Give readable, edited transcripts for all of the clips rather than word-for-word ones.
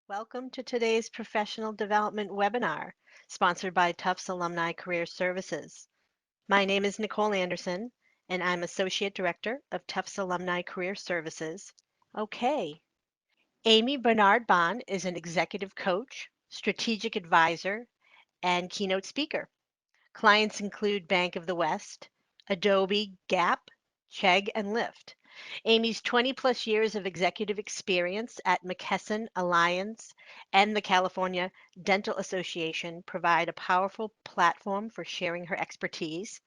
Welcome to today's professional development webinar, sponsored by Tufts Alumni Career Services. My name is Nicole Anderson, and I'm Associate Director of Tufts Alumni Career Services. Okay, Amii Barnard-Bahn is an executive coach, strategic advisor, and keynote speaker. Clients include Bank of the West, Adobe, Gap, Chegg, and Lyft. Amii's 20 plus years of executive experience at McKesson Alliance and the California Dental Association provide a powerful platform for sharing her expertise.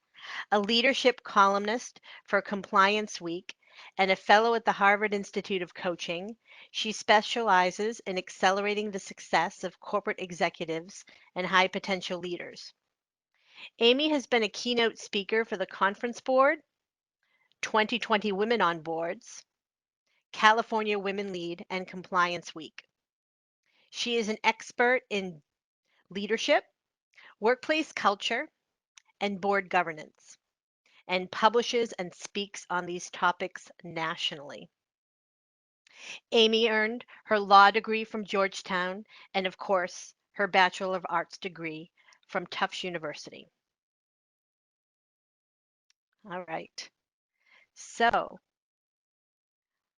A leadership columnist for Compliance Week and a fellow at the Harvard Institute of Coaching, she specializes in accelerating the success of corporate executives and high potential leaders. Amii has been a keynote speaker for the Conference Board, 2020 Women on Boards, California Women Lead, and Compliance Week. She is an expert in leadership, workplace culture, and board governance, and publishes and speaks on these topics nationally. Amii earned her law degree from Georgetown and, of course, her Bachelor of Arts degree from Tufts University. All right. So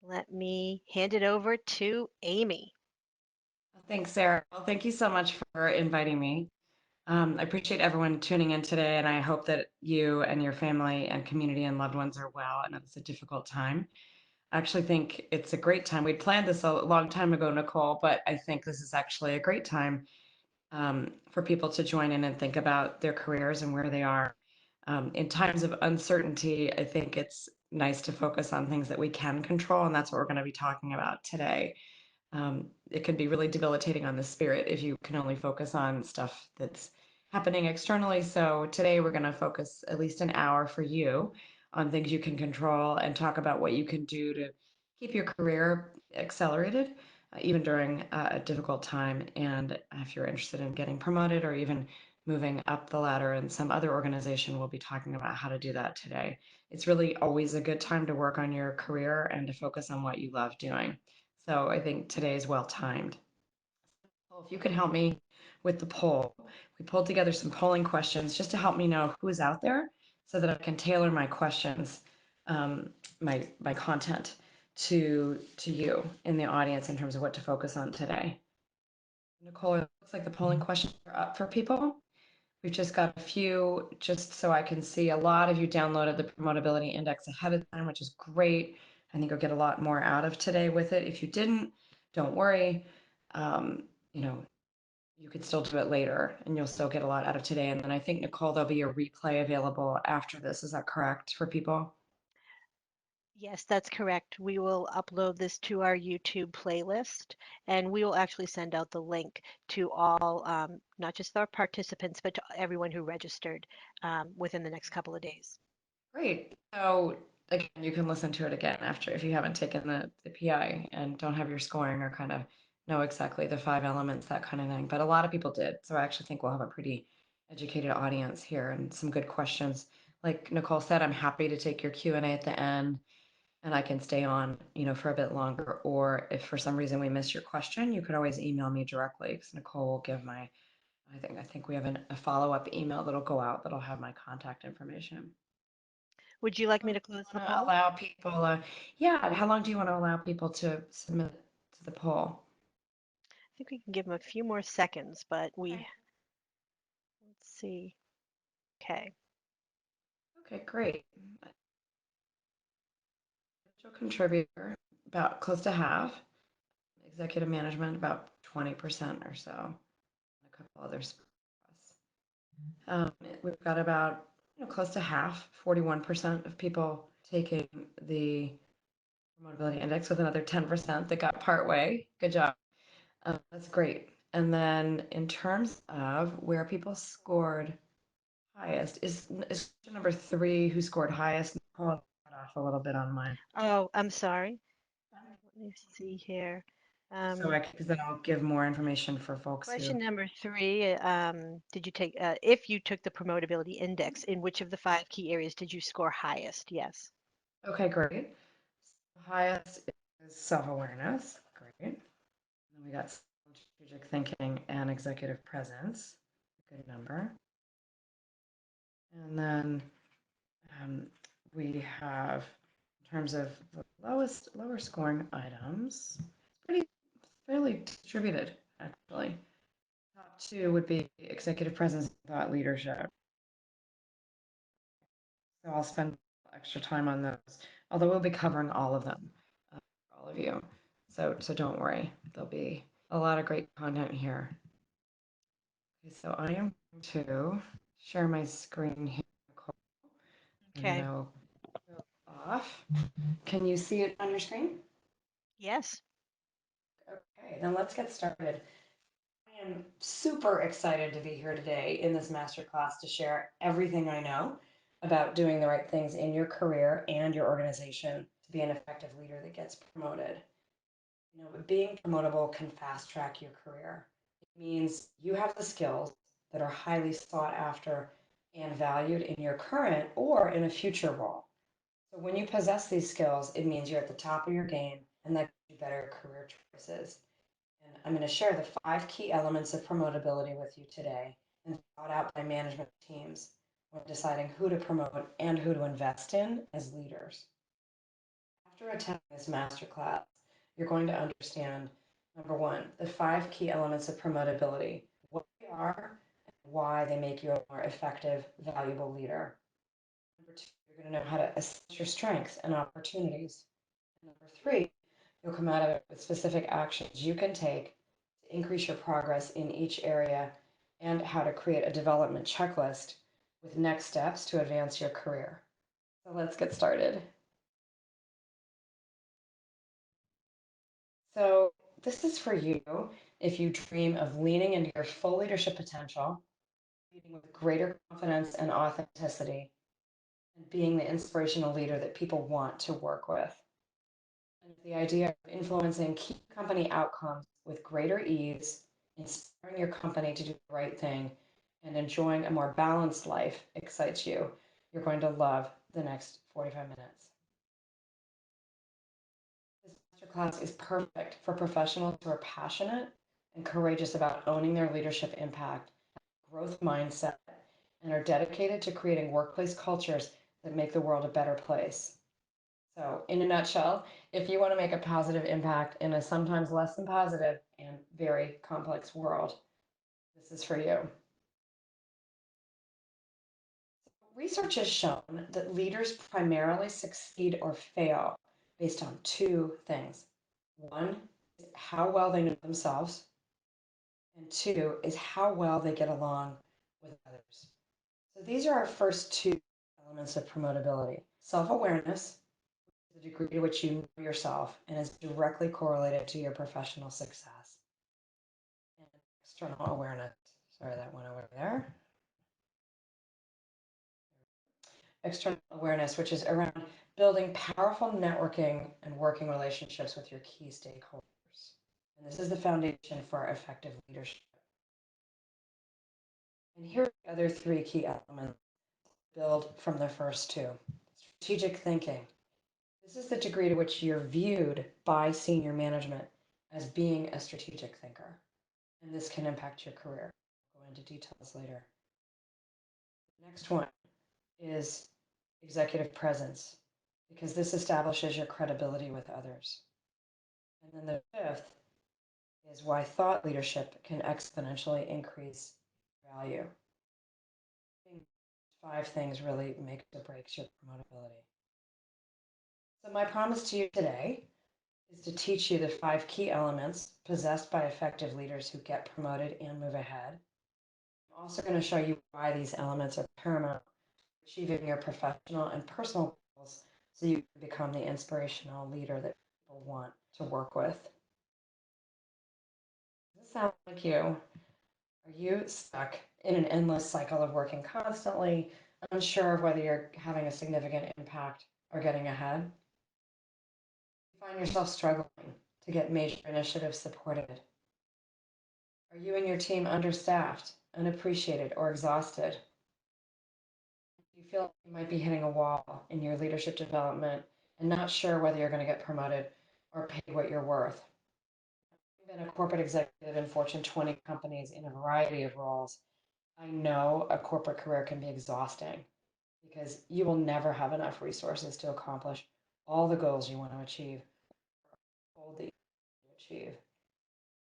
let me hand it over to Amii. Thanks, Sarah. Well, thank you so much for inviting me. I appreciate everyone tuning in today, and I hope that you and your family and community and loved ones are well. I know it's a difficult time. I actually think it's a great time. We'd planned this a long time ago, Nicole, but I think this is actually a great time for people to join in and think about their careers and where they are. In times of uncertainty, I think it's nice to focus on things that we can control, and that's what we're going to be talking about today. It can be really debilitating on the spirit if you can only focus on stuff that's happening externally. So today we're going to focus at least an hour for you on things you can control and talk about what you can do to keep your career accelerated, even during a difficult time. And if you're interested in getting promoted or even moving up the ladder in some other organization, we'll be talking about how to do that today. It's really always a good time to work on your career and to focus on what you love doing. So I think today is well timed. Well, if you could help me with the poll, we pulled together some polling questions just to help me know who is out there so that I can tailor my questions, my content to you in the audience in terms of what to focus on today. Nicole, it looks like the polling questions are up for people. We've just got a few, just so I can see. A lot of you downloaded the Promotability Index ahead of time, which is great. I think you'll get a lot more out of today with it. If you didn't, don't worry. Um, you know, you could still do it later and you'll still get a lot out of today. And then I think, Nicole, there'll be a replay available after this. Is that correct for people? Yes, that's correct. We will upload this to our YouTube playlist, and we will actually send out the link to all, not just our participants, but to everyone who registered within the next couple of days. Great. So again, you can listen to it again after if you haven't taken the PI and don't have your scoring or kind of know exactly the five elements, that kind of thing. But a lot of people did. So I actually think we'll have a pretty educated audience here and some good questions. Like Nicole said, I'm happy to take your Q&A at the end and I can stay on, for a bit longer. Or if for some reason we missed your question, you could always email me directly because Nicole will give I think we have a follow-up email that'll go out that'll have my contact information. Would you like me to close the Want to poll? allow people, yeah, how long do you want to allow people to submit to the poll? I think we can give them a few more seconds, but Okay. let's see. Okay. Okay, great. Individual contributor, about close to half. Executive management, about 20% or so. A couple others. We've got about close to half, 41% of people taking the Promotability Index with another 10% that got part way. Good job. That's great. And then in terms of where people scored highest, is number three who scored highest. Nicole, cut off a little bit on mine. Oh, I'm sorry. Let me see here. So Um, because then I'll give more information for folks who. Question number three, did you take, if you took the promotability index, in which of the five key areas did you score highest? Yes. Okay, great. Highest is self-awareness. Great. And then we got strategic thinking and executive presence, a good number. And then we have, in terms of the lower scoring items, it's pretty fairly distributed, actually. Top two would be executive presence and thought leadership. So I'll spend extra time on those, although we'll be covering all of them for all of you. So don't worry, there'll be a lot of great content here. Okay, so I am going to share my screen here, Nicole, and then Okay. I will go off. Can you see it on your screen? Yes. Okay, then let's get started. I am super excited to be here today in this masterclass to share everything I know about doing the right things in your career and your organization to be an effective leader that gets promoted. You know, being promotable can fast track your career. It means you have the skills that are highly sought after and valued in your current or in a future role. So when you possess these skills, it means you're at the top of your game and that gives you better career choices. And I'm going to share the 5 key elements of promotability with you today and thought out by management teams when deciding who to promote and who to invest in as leaders. After attending this masterclass, you're going to understand, number one, the 5 key elements of promotability, what they are and why they make you a more effective, valuable leader. Number two, you're going to know how to assess your strengths and opportunities. And number three, you'll come out of it with specific actions you can take to increase your progress in each area and how to create a development checklist with next steps to advance your career. So let's get started. So this is for you if you dream of leaning into your full leadership potential, leading with greater confidence and authenticity, and being the inspirational leader that people want to work with. And the idea of influencing key company outcomes with greater ease, inspiring your company to do the right thing, and enjoying a more balanced life excites you. You're going to love the next 45 minutes. This masterclass is perfect for professionals who are passionate and courageous about owning their leadership impact, growth mindset, and are dedicated to creating workplace cultures that make the world a better place. So, in a nutshell, if you want to make a positive impact in a sometimes less than positive and very complex world, this is for you. Research has shown that leaders primarily succeed or fail based on 2 things. One is how well they know themselves, and two is how well they get along with others. So these are our first 2 elements of promotability. Self-awareness, the degree to which you know yourself and is directly correlated to your professional success. And external awareness. Sorry, that went over there. External awareness, which is around building powerful networking and working relationships with your key stakeholders. And this is the foundation for effective leadership. And here are the other 3 key elements build from the first 2. Strategic thinking. This is the degree to which you're viewed by senior management as being a strategic thinker. And this can impact your career. I'll go into details later. The next one is executive presence, because this establishes your credibility with others. And then the 5th is why thought leadership can exponentially increase value. 5 things really makes or breaks your promotability. So my promise to you today is to teach you the 5 key elements possessed by effective leaders who get promoted and move ahead. I'm also going to show you why these elements are paramount to achieving your professional and personal goals so you can become the inspirational leader that people want to work with. Does this sound like you? Are you stuck in an endless cycle of working constantly, unsure of whether you're having a significant impact or getting ahead? You find yourself struggling to get major initiatives supported? Are you and your team understaffed, unappreciated, or exhausted? Do you feel like you might be hitting a wall in your leadership development and not sure whether you're going to get promoted or paid what you're worth? been a corporate executive in Fortune 20 companies in a variety of roles. I know a corporate career can be exhausting because you will never have enough resources to accomplish all the goals you want to achieve, goal that you want to achieve.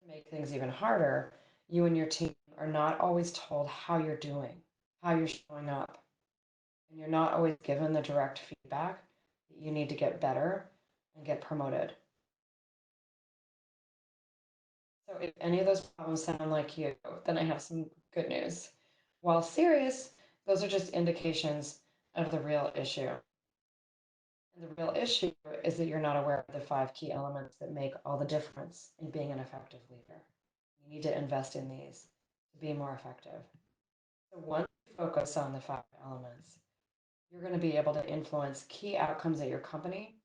To make things even harder, you and your team are not always told how you're doing, how you're showing up, and you're not always given the direct feedback that you need to get better and get promoted. So if any of those problems sound like you, then I have some good news. While serious, those are just indications of the real issue. And the real issue is that you're not aware of the five key elements that make all the difference in being an effective leader. You need to invest in these to be more effective. So once you focus on the five elements, you're going to be able to influence key outcomes at your company,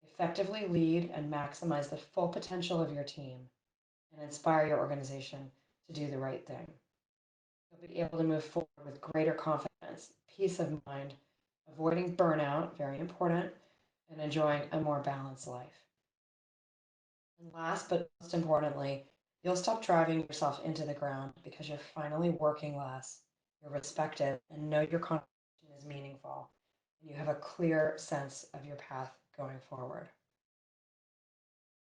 effectively lead and maximize the full potential of your team, and inspire your organization to do the right thing. You'll be able to move forward with greater confidence, peace of mind, avoiding burnout, very important, and enjoying a more balanced life. And last but most importantly, you'll stop driving yourself into the ground because you're finally working less, you're respected, and know your contribution is meaningful, and you have a clear sense of your path going forward.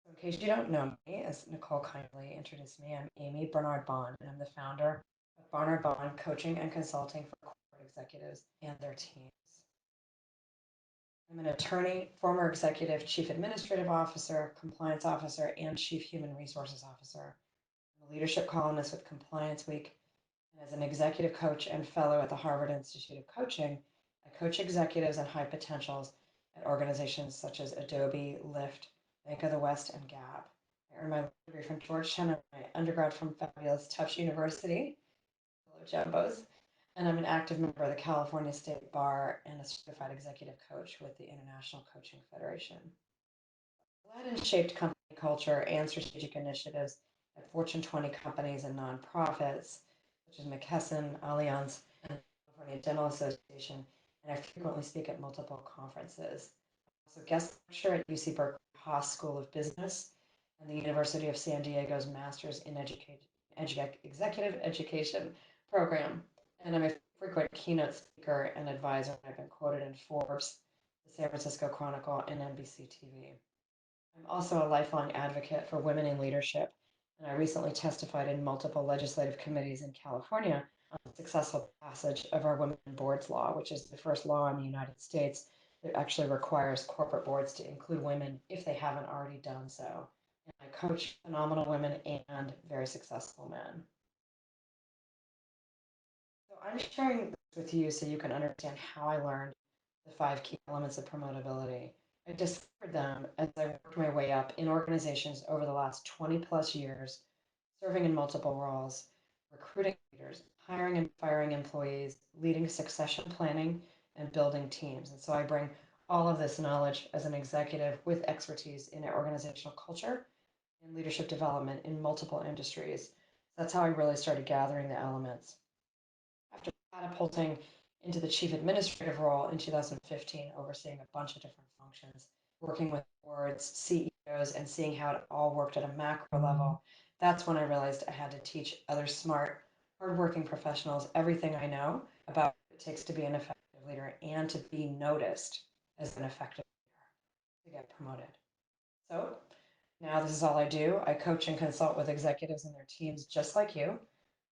So in case you don't know me, as Nicole kindly introduced me, I'm Amii Barnard-Bahn, and I'm the founder of Barnard-Bahn Coaching and Consulting for Corporate Executives and their teams. I'm an attorney, former executive chief administrative officer, compliance officer, and chief human resources officer. I'm a leadership columnist with Compliance Week, and as an executive coach and fellow at the Harvard Institute of Coaching, I coach executives and high potentials at organizations such as Adobe, Lyft, Bank of the West, and Gap. I earned my degree from Georgetown and my undergrad from fabulous Tufts University, hello Jumbos, and I'm an active member of the California State Bar and a certified executive coach with the International Coaching Federation. I led and shaped company culture and strategic initiatives at Fortune 20 companies and nonprofits, such as McKesson, Allianz, and the California Dental Association, and I frequently speak at multiple conferences. I also guest lecture at UC Berkeley Haas School of Business and the University of San Diego's Masters in Executive Education program. And I'm a frequent keynote speaker and advisor. I've been quoted in Forbes, the San Francisco Chronicle, and NBC TV. I'm also a lifelong advocate for women in leadership, and I recently testified in multiple legislative committees in California on the successful passage of our Women in Boards Law, which is the first law in the United States that actually requires corporate boards to include women if they haven't already done so. And I coach phenomenal women and very successful men. So I'm sharing this with you so you can understand how I learned the five key elements of promotability. I discovered them as I worked my way up in organizations over the last 20 plus years, serving in multiple roles, recruiting leaders, hiring and firing employees, leading succession planning, and building teams. And so I bring all of this knowledge as an executive with expertise in organizational culture and leadership development in multiple industries. That's how I really started gathering the elements. After catapulting into the chief administrative role in 2015, overseeing a bunch of different functions, working with boards, CEOs, and seeing how it all worked at a macro level, that's when I realized I had to teach other smart, hardworking professionals everything I know about what it takes to be an effective leader and to be noticed as an effective leader to get promoted. So now this is all I do. I coach and consult with executives and their teams just like you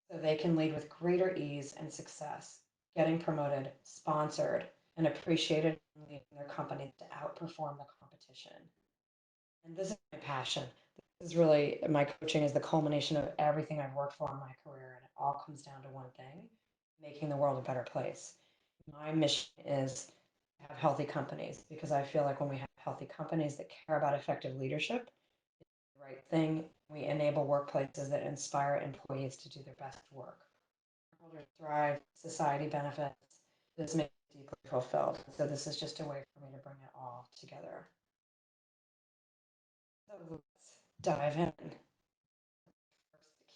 so they can lead with greater ease and success, getting promoted, sponsored, and appreciated in leading their company to outperform the competition. And this is my passion. This is really my coaching is the culmination of everything I've worked for in my career, and it all comes down to one thing: making the world a better place. My mission is to have healthy companies because I feel like when we have healthy companies that care about effective leadership, the right thing. We enable workplaces that inspire employees to do their best work. Shareholders thrive, society benefits. This makes me deeply fulfilled. So this is just a way for me to bring it all together. So let's dive in. First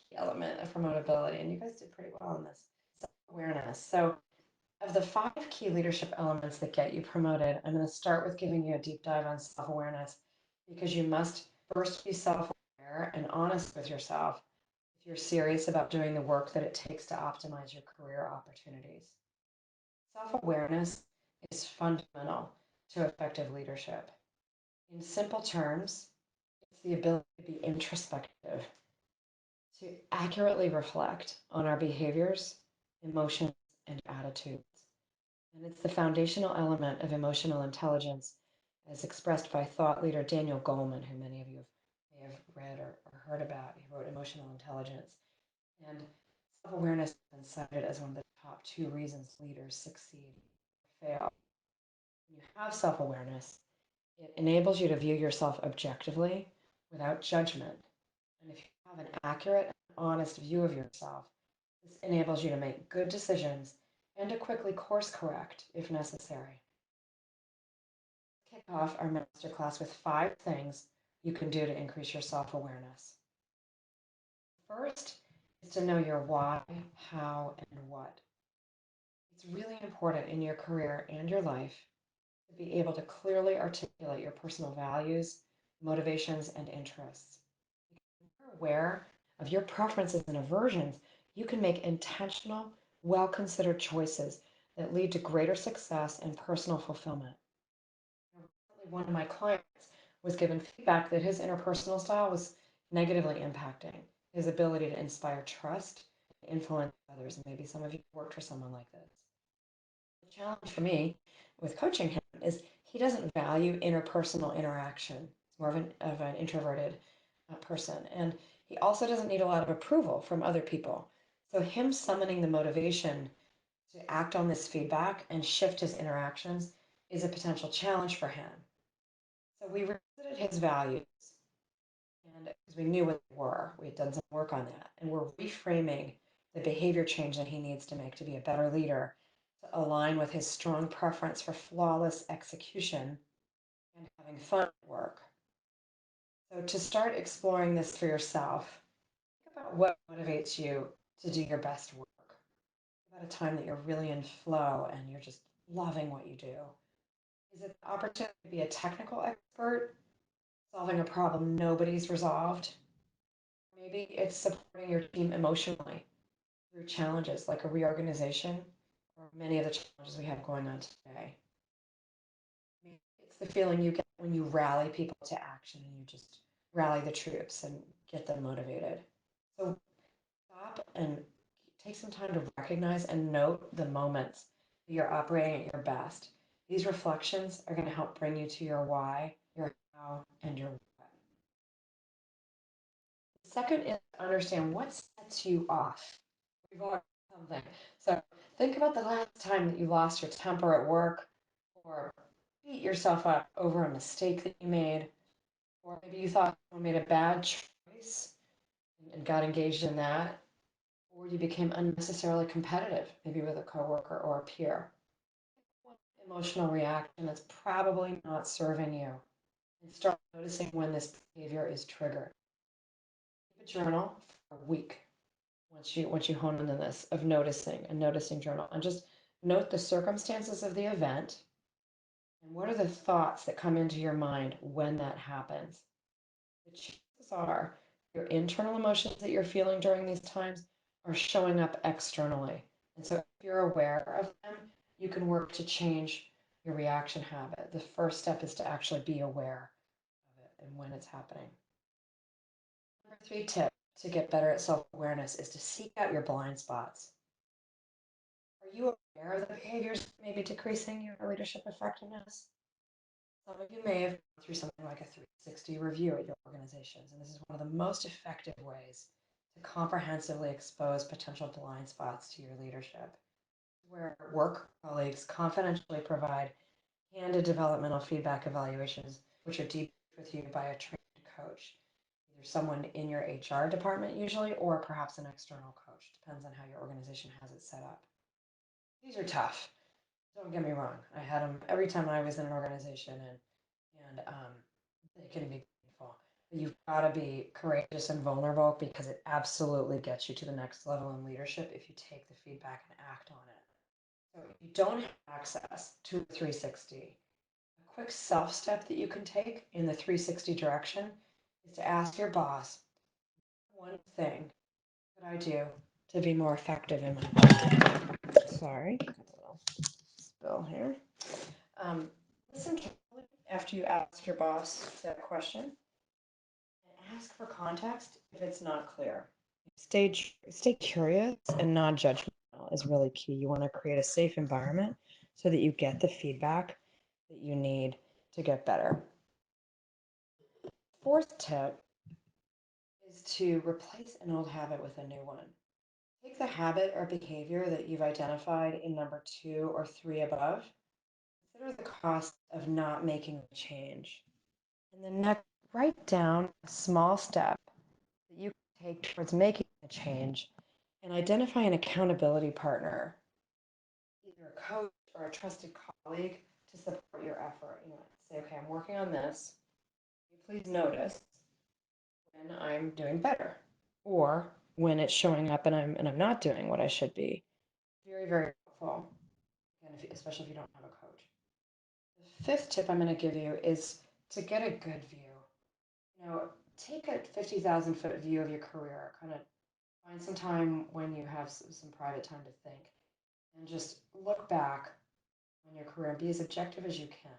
key element of promotability, and you guys did pretty well on this. Self-awareness. So of the five key leadership elements that get you promoted, I'm going to start with giving you a deep dive on self-awareness because you must first be self-aware aware and honest with yourself if you're serious about doing the work that it takes to optimize your career opportunities. Self awareness is fundamental to effective leadership. In simple terms, it's the ability to be introspective, to accurately reflect on our behaviors, emotions, and attitudes. And it's the foundational element of emotional intelligence as expressed by thought leader Daniel Goleman, who many of you may have read or heard about. He wrote Emotional Intelligence. And self awareness has been cited as one of the top two reasons leaders succeed or fail. When you have self awareness, it enables you to view yourself objectively without judgment. And if you have an accurate and honest view of yourself, this enables you to make good decisions and to quickly course correct if necessary. Kick off our masterclass with 5 things you can do to increase your self awareness. First is to know your why, how, and what. It's really important in your career and your life to be able to clearly articulate your personal values, motivations, and interests. If you're aware of your preferences and aversions, you can make intentional, well considered choices that lead to greater success and personal fulfillment. Recently, one of my clients was given feedback that his interpersonal style was negatively impacting his ability to inspire trust and influence others. And maybe some of you worked for someone like this. The challenge for me with coaching him is he doesn't value interpersonal interaction. He's more of an introverted person. And he also doesn't need a lot of approval from other people. So, him summoning the motivation to act on this feedback and shift his interactions is a potential challenge for him. So, we revisited his values, and because we knew what they were, we had done some work on that, and we're reframing the behavior change that he needs to make to be a better leader to align with his strong preference for flawless execution and having fun at work. So, to start exploring this for yourself, think about what motivates you to do your best work. About a time that you're really in flow and you're just loving what you do. Is it the opportunity to be a technical expert, solving a problem nobody's resolved? Maybe it's supporting your team emotionally through challenges like a reorganization or many of the challenges we have going on today. Maybe it's the feeling you get when you rally people to action and you just rally the troops and get them motivated. So stop and take some time to recognize and note the moments that you're operating at your best. These reflections are going to help bring you to your why, your how, and your what. The second is to understand what sets you off. We've all something. So think about the last time that you lost your temper at work or beat yourself up over a mistake that you made, or maybe you thought you made a bad choice and got engaged in that, or you became unnecessarily competitive, maybe with a coworker or a peer. One emotional reaction that's probably not serving you, and start noticing when this behavior is triggered. Keep a journal for a week once you hone into this of noticing journal, and just note the circumstances of the event and what are the thoughts that come into your mind when that happens. The chances are your internal emotions that you're feeling during these times are showing up externally. And so if you're aware of them, you can work to change your reaction habit. The first step is to actually be aware of it and when it's happening. Number 3 tip to get better at self awareness is to seek out your blind spots. Are you aware of the behaviors that may be decreasing your leadership effectiveness? Some of you may have gone through something like a 360 review at your organizations, and this is one of the most effective ways to comprehensively expose potential blind spots to your leadership, where work colleagues confidentially provide candid developmental feedback evaluations, which are debriefed with you by a trained coach, either someone in your HR department usually, or perhaps an external coach. Depends on how your organization has it set up. These are tough. Don't get me wrong. I had them every time I was in an organization, and they can be painful. But you've got to be courageous and vulnerable because it absolutely gets you to the next level in leadership if you take the feedback and act on it. So if you don't have access to a 360, a quick self step that you can take in the 360 direction is to ask your boss one thing could I do to be more effective in my sorry, got a little spill here. Um, Listen carefully after you ask your boss that question and ask for context if it's not clear. Stay curious and non judgmental is really key. You want to create a safe environment so that you get the feedback that you need to get better. Fourth tip is to replace an old habit with a new one. Take the habit or behavior that you've identified in number two or three above. Consider the cost of not making the change. And then next, write down a small step that you can take towards making a change and identify an accountability partner, either a coach or a trusted colleague to support your effort. You know, say, okay, I'm working on this. Please notice when I'm doing better or when it's showing up and I'm not doing what I should be. Very, very helpful. Again, especially if you don't have a coach. The fifth tip I'm going to give you is to get a good view. You know, take a 50,000-foot view of your career. Kind of find some time when you have some private time to think and just look back on your career and be as objective as you can.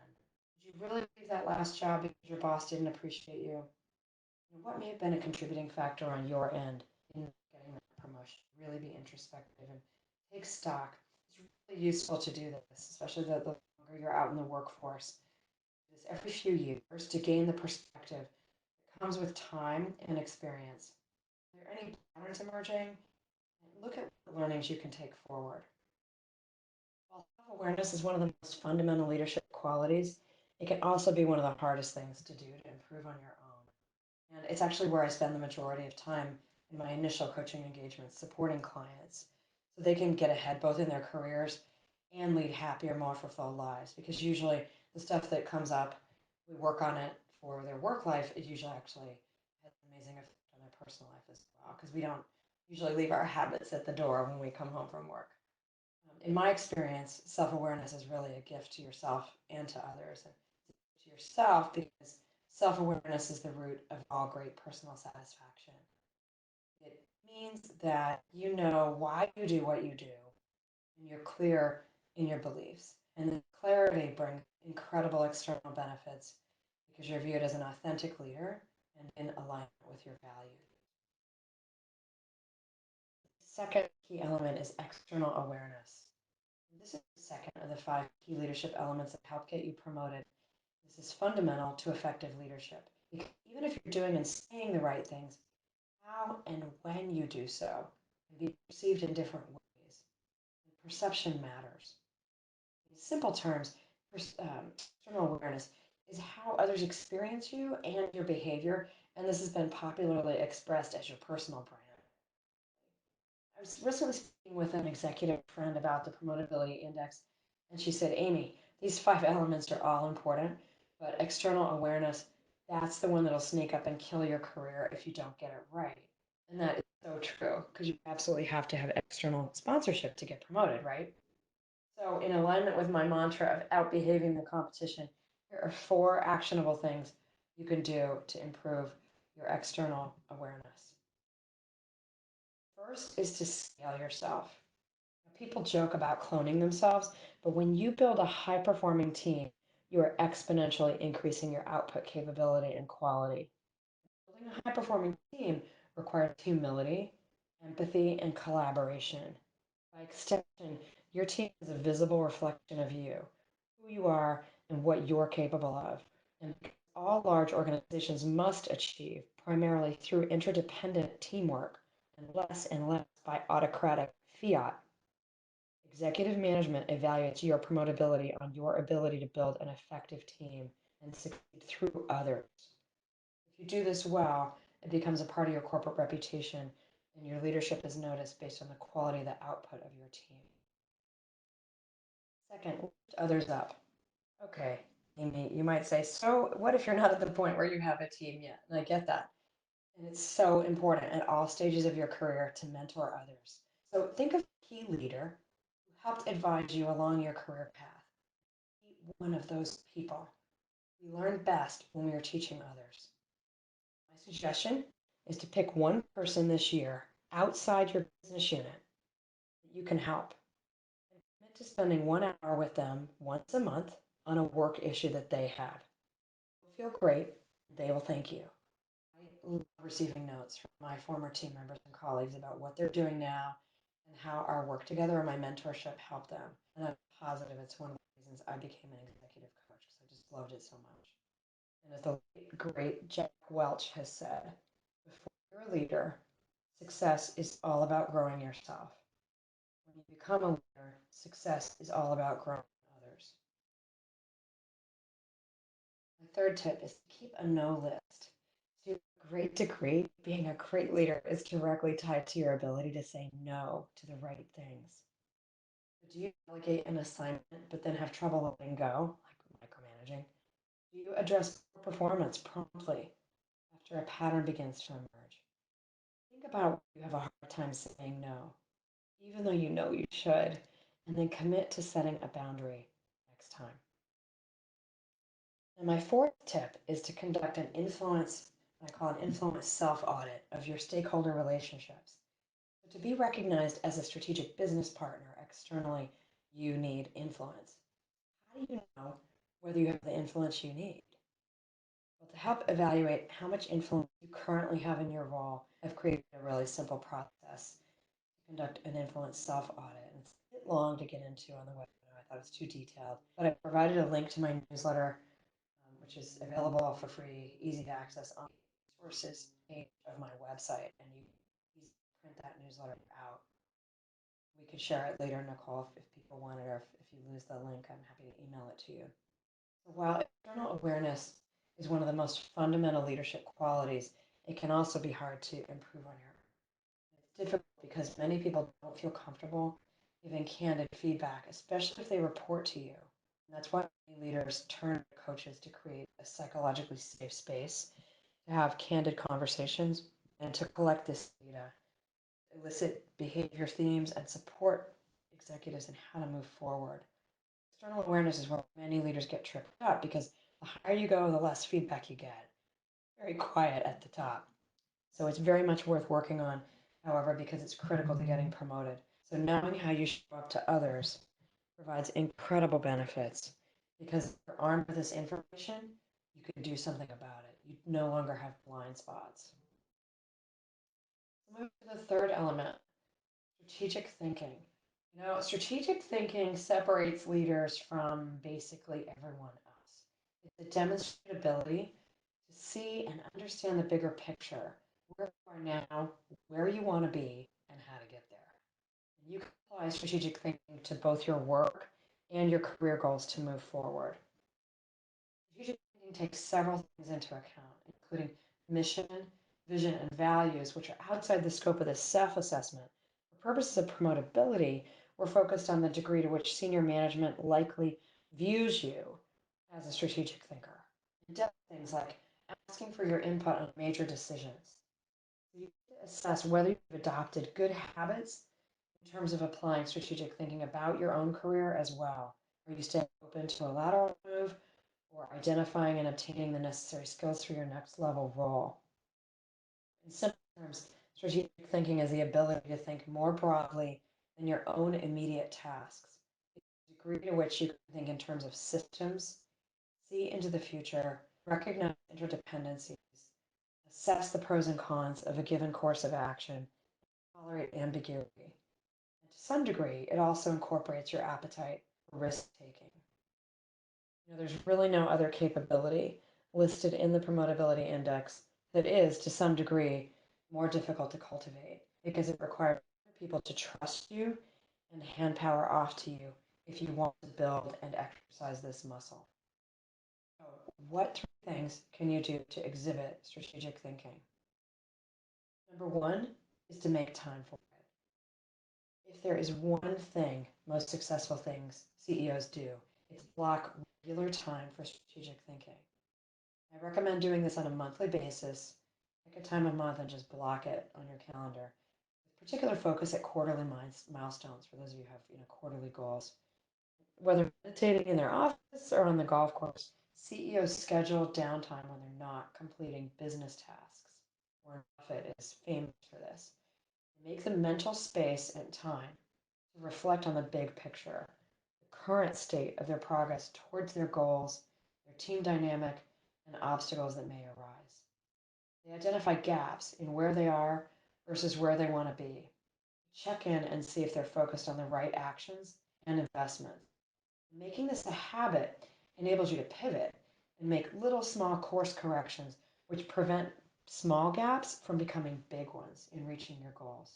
Did you really leave that last job because your boss didn't appreciate you? What may have been a contributing factor on your end in getting that promotion? Really be introspective and take stock. It's really useful to do this, especially the longer you're out in the workforce. This every few years to gain the perspective that comes with time and experience. Are there any patterns emerging? Look at what learnings you can take forward. While self-awareness is one of the most fundamental leadership qualities, it can also be one of the hardest things to do to improve on your own. And it's actually where I spend the majority of time in my initial coaching engagements, supporting clients so they can get ahead both in their careers and lead happier, more fulfilled lives. Because usually the stuff that comes up, we work on it for their work life, it usually actually has an amazing effect on their personal life as well. Because we don't usually leave our habits at the door when we come home from work. In my experience, self awareness is really a gift to yourself and to others. And to yourself, because self awareness is the root of all great personal satisfaction. It means that you know why you do what you do, and you're clear in your beliefs. And the clarity brings incredible external benefits because you're viewed as an authentic leader and in alignment with your values. Second key element is external awareness. This is the second of the five key leadership elements that help get you promoted. This is fundamental to effective leadership. Because even if you're doing and saying the right things, how and when you do so can be perceived in different ways. And perception matters. In simple terms, external awareness is how others experience you and your behavior, and this has been popularly expressed as your personal brand. I was recently speaking with an executive friend about the Promotability Index, and she said, Amy, these five elements are all important, but external awareness, that's the one that'll sneak up and kill your career if you don't get it right. And that is so true, because you absolutely have to have external sponsorship to get promoted, right? So, in alignment with my mantra of outbehaving the competition, here are four actionable things you can do to improve your external awareness. First is to scale yourself. People joke about cloning themselves, but when you build a high performing team, you are exponentially increasing your output capability and quality. Building a high performing team requires humility, empathy, and collaboration. By extension, your team is a visible reflection of you, who you are, and what you're capable of. And all large organizations must achieve primarily through interdependent teamwork and less by autocratic fiat. Executive management evaluates your promotability on your ability to build an effective team and succeed through others. If you do this well, it becomes a part of your corporate reputation, and your leadership is noticed based on the quality of the output of your team. Second, lift others up. Okay, Amy, you might say, so what if you're not at the point where you have a team yet? And I get that. And it's so important at all stages of your career to mentor others. So think of a key leader who helped advise you along your career path. Be one of those people. We learn best when we are teaching others. My suggestion is to pick one person this year outside your business unit that you can help and commit to spending 1 hour with them once a month on a work issue that they have. You'll feel great. They will thank you. I love receiving notes from my former team members and colleagues about what they're doing now and how our work together and my mentorship helped them. And I'm positive it's one of the reasons I became an executive coach because I just loved it so much. And as the late, great Jack Welch has said, before you're a leader, success is all about growing yourself. When you become a leader, success is all about growing others. My third tip is to keep a no list. To a great degree, being a great leader is directly tied to your ability to say no to the right things. Do you delegate an assignment but then have trouble letting go, like micromanaging? Do you address poor performance promptly after a pattern begins to emerge? Think about where you have a hard time saying no, even though you know you should, and then commit to setting a boundary next time. And my fourth tip is to conduct an influence, I call an influence self audit of your stakeholder relationships. So to be recognized as a strategic business partner externally, you need influence. How do you know whether you have the influence you need? Well, to help evaluate how much influence you currently have in your role, I've created a really simple process to conduct an influence self audit. And it's a bit long to get into on the web. I thought it was too detailed, but I provided a link to my newsletter, which is available for free, easy to access on the resources page of my website. And you can easily print that newsletter out. We could share it later, Nicole, if people want it, or if you lose the link, I'm happy to email it to you. So while external awareness is one of the most fundamental leadership qualities, it can also be hard to improve on your own. It's difficult because many people don't feel comfortable giving candid feedback, especially if they report to you. And that's why many leaders turn to coaches to create a psychologically safe space, to have candid conversations, and to collect this data, elicit behavior themes, and support executives in how to move forward. External awareness is where many leaders get tripped up because the higher you go, the less feedback you get. Very quiet at the top. So it's very much worth working on, however, because it's critical to getting promoted. So knowing how you show up to others provides incredible benefits because if you're armed with this information, you can do something about it. You no longer have blind spots. So move to the third element, strategic thinking. Strategic thinking separates leaders from basically everyone else. It's a demonstrated ability to see and understand the bigger picture, where you are now, where you want to be, and how to get there. And you can apply strategic thinking to both your work and your career goals to move forward. Strategic thinking takes several things into account, including mission, vision, and values, which are outside the scope of the self assessment. For purposes of promotability, we're focused on the degree to which senior management likely views you as a strategic thinker. It does things like asking for your input on major decisions. So you get to assess whether you've adopted good habits in terms of applying strategic thinking about your own career as well. Are you staying open to a lateral move or identifying and obtaining the necessary skills for your next level role? In simple terms, strategic thinking is the ability to think more broadly than your own immediate tasks. It's the degree to which you can think in terms of systems, see into the future, recognize interdependencies, assess the pros and cons of a given course of action, tolerate ambiguity. And to some degree, it also incorporates your appetite for risk taking. There's really no other capability listed in the Promotability Index that is, to some degree, more difficult to cultivate because it requires people to trust you and hand power off to you if you want to build and exercise this muscle. So, what three things can you do to exhibit strategic thinking? Number one is to make time for it. If there is one thing most successful things CEOs do, it's block regular time for strategic thinking. I recommend doing this on a monthly basis. Pick a time of month and just block it on your calendar. With particular focus at quarterly milestones for those of you who have quarterly goals. Whether meditating in their office or on the golf course, CEOs schedule downtime when they're not completing business tasks Warren Buffett is famous for this. They make the mental space and time to reflect on the big picture, the current state of their progress towards their goals, their team dynamic, and obstacles that may arise. They identify gaps in where they are versus where they want to be. Check in and see if they're focused on the right actions and investments. Making this a habit enables you to pivot and make little small course corrections, which prevent small gaps from becoming big ones in reaching your goals.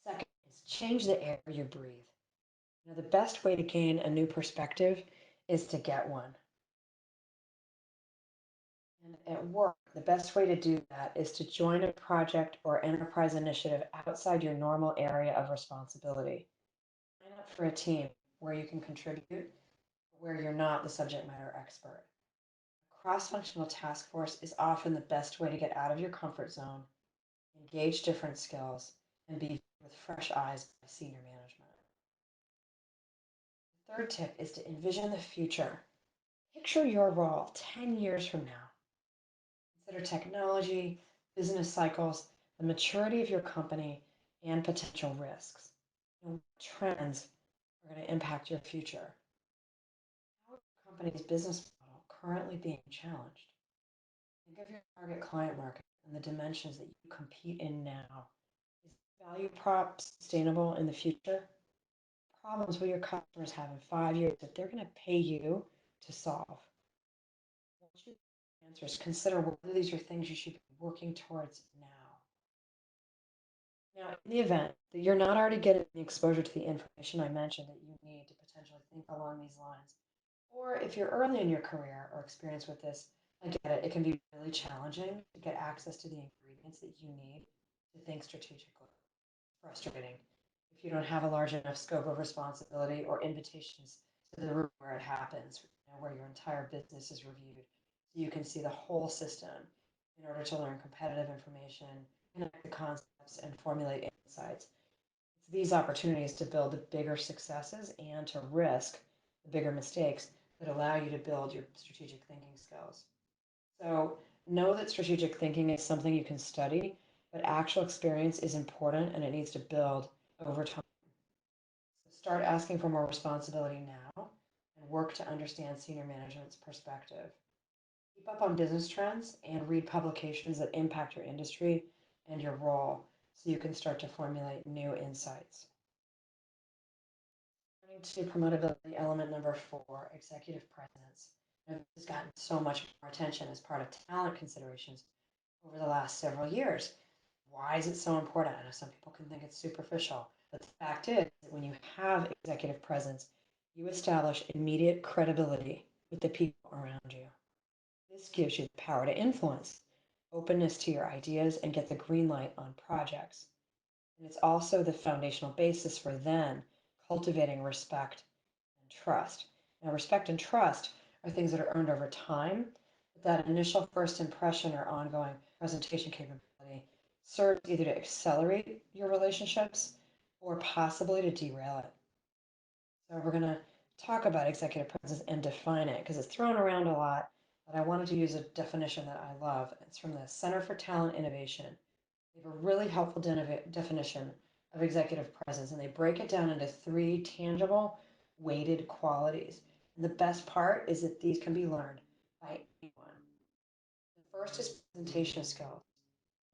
Second is change the air you breathe. The best way to gain a new perspective is to get one. And at work, the best way to do that is to join a project or enterprise initiative outside your normal area of responsibility. Sign up for a team where you can contribute, where you're not the subject matter expert. A cross-functional task force is often the best way to get out of your comfort zone, engage different skills, and be with fresh eyes by senior management. The third tip is to envision the future. Picture your role 10 years from now. Consider technology, business cycles, the maturity of your company, and potential risks. And what trends are going to impact your future? How is your company's business model currently being challenged? Think of your target client market and the dimensions that you compete in now. Is the value prop sustainable in the future? Problems will your customers have in 5 years that they're going to pay you to solve? Once you have answers, consider whether these are things you should be working towards now. Now, in the event that you're not already getting the exposure to the information I mentioned that you need to potentially think along these lines, or if you're early in your career or experience with this, I get it, it can be really challenging to get access to the ingredients that you need to think strategically. Frustrating if you don't have a large enough scope of responsibility or invitations to the room where it happens, where your entire business is reviewed, so you can see the whole system in order to learn competitive information, connect the concepts, and formulate insights. It's these opportunities to build the bigger successes and to risk the bigger mistakes that allow you to build your strategic thinking skills. So know that strategic thinking is something you can study, but actual experience is important and it needs to build over time. So start asking for more responsibility now and work to understand senior management's perspective. Keep up on business trends and read publications that impact your industry and your role so you can start to formulate new insights. Turning to promotability, element number 4, executive presence. This has gotten so much more attention as part of talent considerations over the last several years. Why is it so important? I know some people can think it's superficial, but the fact is that when you have executive presence, you establish immediate credibility with the people around you. This gives you the power to influence, openness to your ideas, and get the green light on projects. And it's also the foundational basis for then cultivating respect and trust. Now, respect and trust are things that are earned over time, but that initial first impression or ongoing presentation capability serves either to accelerate your relationships or possibly to derail it. So we're going to talk about executive presence and define it because it's thrown around a lot, but I wanted to use a definition that I love. It's from the Center for Talent Innovation. They have a really helpful definition of executive presence, and they break it down into 3 tangible, weighted qualities. And the best part is that these can be learned by anyone. The first is presentation skills,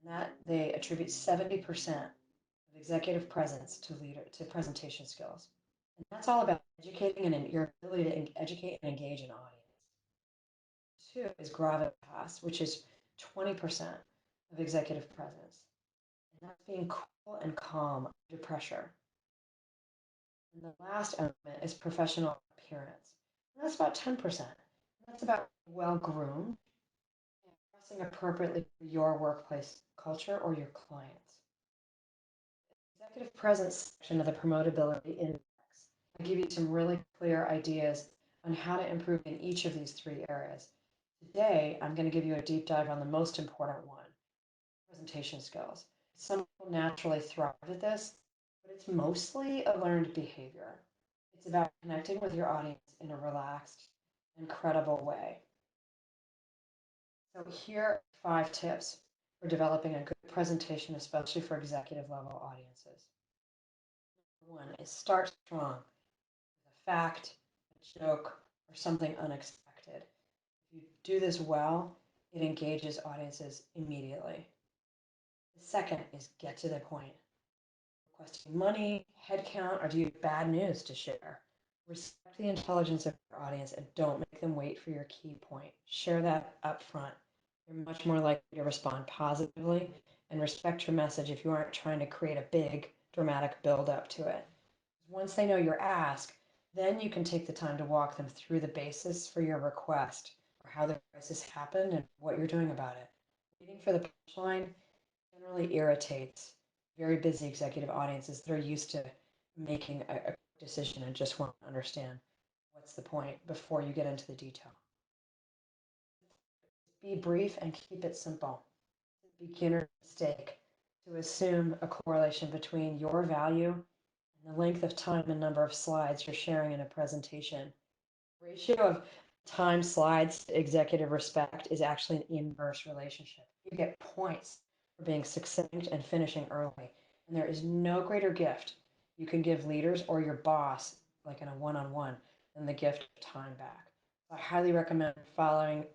and that they attribute 70% of executive presence to presentation skills. And that's all about educating and your ability to educate and engage an audience. 2 is gravitas, which is 20% of executive presence. And that's being cool and calm under pressure. And the last element is professional appearance. And that's about 10%. And that's about well groomed and dressing appropriately for your workplace culture or your clients. The executive presence section of the Promotability Index, I give you some really clear ideas on how to improve in each of these 3 areas. Today, I'm going to give you a deep dive on the most important one, presentation skills. Some people naturally thrive at this, but it's mostly a learned behavior. It's about connecting with your audience in a relaxed and credible way. So here are 5 tips for developing a good presentation, especially for executive level audiences. Number 1 is start strong with a fact, a joke, or something unexpected. If you do this well, it engages audiences immediately. The second is get to the point. Requesting money, headcount, or do you have bad news to share? Respect the intelligence of your audience and don't make them wait for your key point. Share that up front. You're much more likely to respond positively and respect your message if you aren't trying to create a big, dramatic build up to it. Once they know your ask, then you can take the time to walk them through the basis for your request or how the crisis happened and what you're doing about it. Waiting for the punchline generally irritates very busy executive audiences that are used to making a decision and just want to understand what's the point before you get into the detail. Be brief and keep it simple. Beginner mistake to assume a correlation between your value and the length of time and number of slides you're sharing in a presentation. The ratio of time slides to executive respect is actually an inverse relationship. You get points for being succinct and finishing early. And there is no greater gift you can give leaders or your boss, like in a one-on-one, than the gift of time back. So I highly recommend following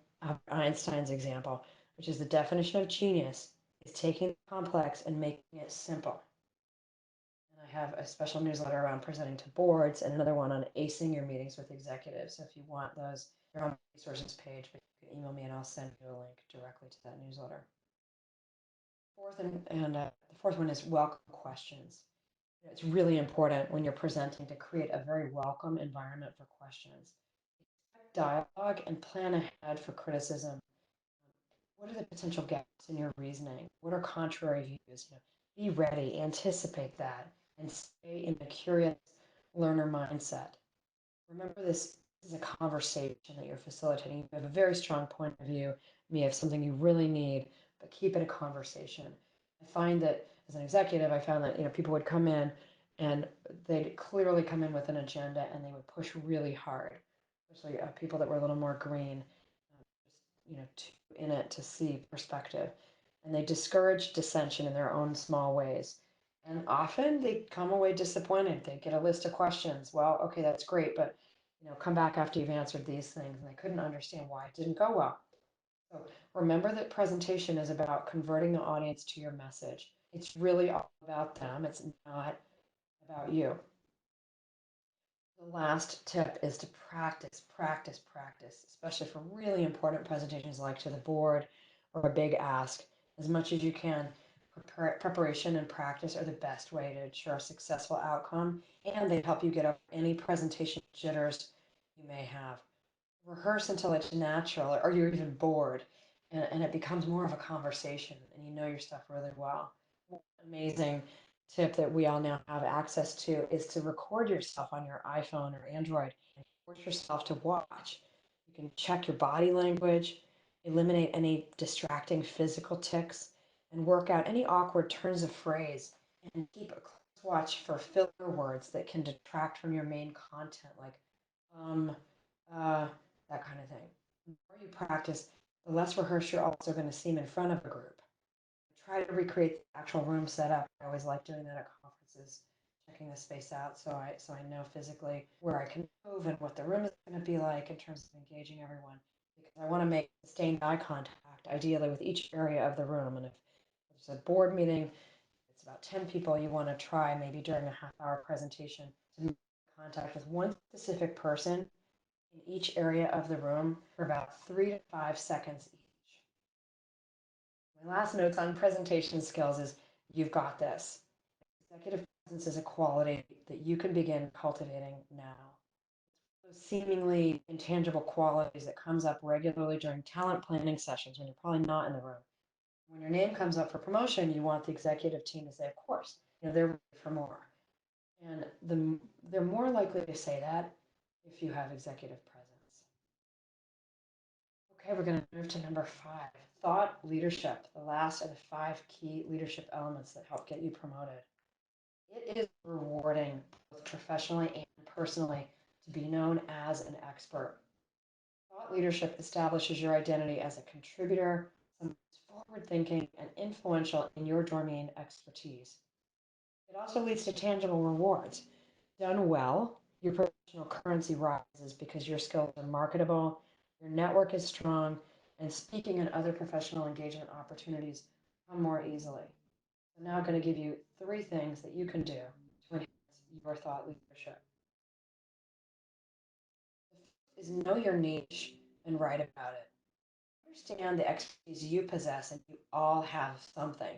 Einstein's example, which is the definition of genius is taking the complex and making it simple. And I have a special newsletter around presenting to boards and another one on acing your meetings with executives. So if you want those, they're on the resources page, but you can email me and I'll send you a link directly to that newsletter. The fourth one is welcome questions. It's really important when you're presenting to create a very welcome environment for questions. Expect dialogue and plan ahead for criticism. What are the potential gaps in your reasoning? What are contrary views? Be ready, anticipate that, and stay in a curious learner mindset. Remember, this is a conversation that you're facilitating. You have a very strong point of view, may have something you really need, but keep it a conversation. I find that as an executive, I found that people would come in and they'd clearly come in with an agenda and they would push really hard, especially people that were a little more green, just too in it to see perspective, and they discourage dissension in their own small ways. And often they come away disappointed. They get a list of questions. Well, okay, that's great, but come back after you've answered these things, and they couldn't understand why it didn't go well. So remember that presentation is about converting the audience to your message. It's really all about them. It's not about you. The last tip is to practice, practice, practice, especially for really important presentations like to the board or a big ask, as much as you can. Preparation and practice are the best way to ensure a successful outcome, and they help you get over any presentation jitters you may have. Rehearse until it's natural or you're even bored and it becomes more of a conversation and you know your stuff really well. Amazing tip that we all now have access to is to record yourself on your iPhone or Android and force yourself to watch. You can check your body language, eliminate any distracting physical tics, and work out any awkward turns of phrase and keep a close watch for filler words that can detract from your main content, like um, that kind of thing. The more you practice, the less rehearsed you're also going to seem in front of a group. Try to recreate the actual room setup. I always like doing that at conferences, checking the space out so I know physically where I can move and what the room is going to be like in terms of engaging everyone. Because I want to make sustained eye contact, ideally with each area of the room. And if there's a board meeting, it's about 10 people, you want to try maybe during a half-hour presentation to make contact with one specific person in each area of the room for about 3 to 5 seconds each. My last notes on presentation skills is you've got this. Executive presence is a quality that you can begin cultivating now. Those seemingly intangible qualities that comes up regularly during talent planning sessions when you're probably not in the room. When your name comes up for promotion, you want the executive team to say, of course, they're ready for more. And they're more likely to say that if you have executive presence. Okay, we're going to move to number 5, thought leadership, the last of the 5 key leadership elements that help get you promoted. It is rewarding, both professionally and personally, to be known as an expert. Thought Thought leadership establishes your identity as a contributor, someone who's forward thinking and influential in your domain expertise. It also leads to tangible rewards. Done well, your professional currency rises because your skills are marketable, your network is strong, and speaking and other professional engagement opportunities come more easily. I'm now going to give you 3 things that you can do to enhance your thought leadership. The first is know your niche and write about it. Understand the expertise you possess, and you all have something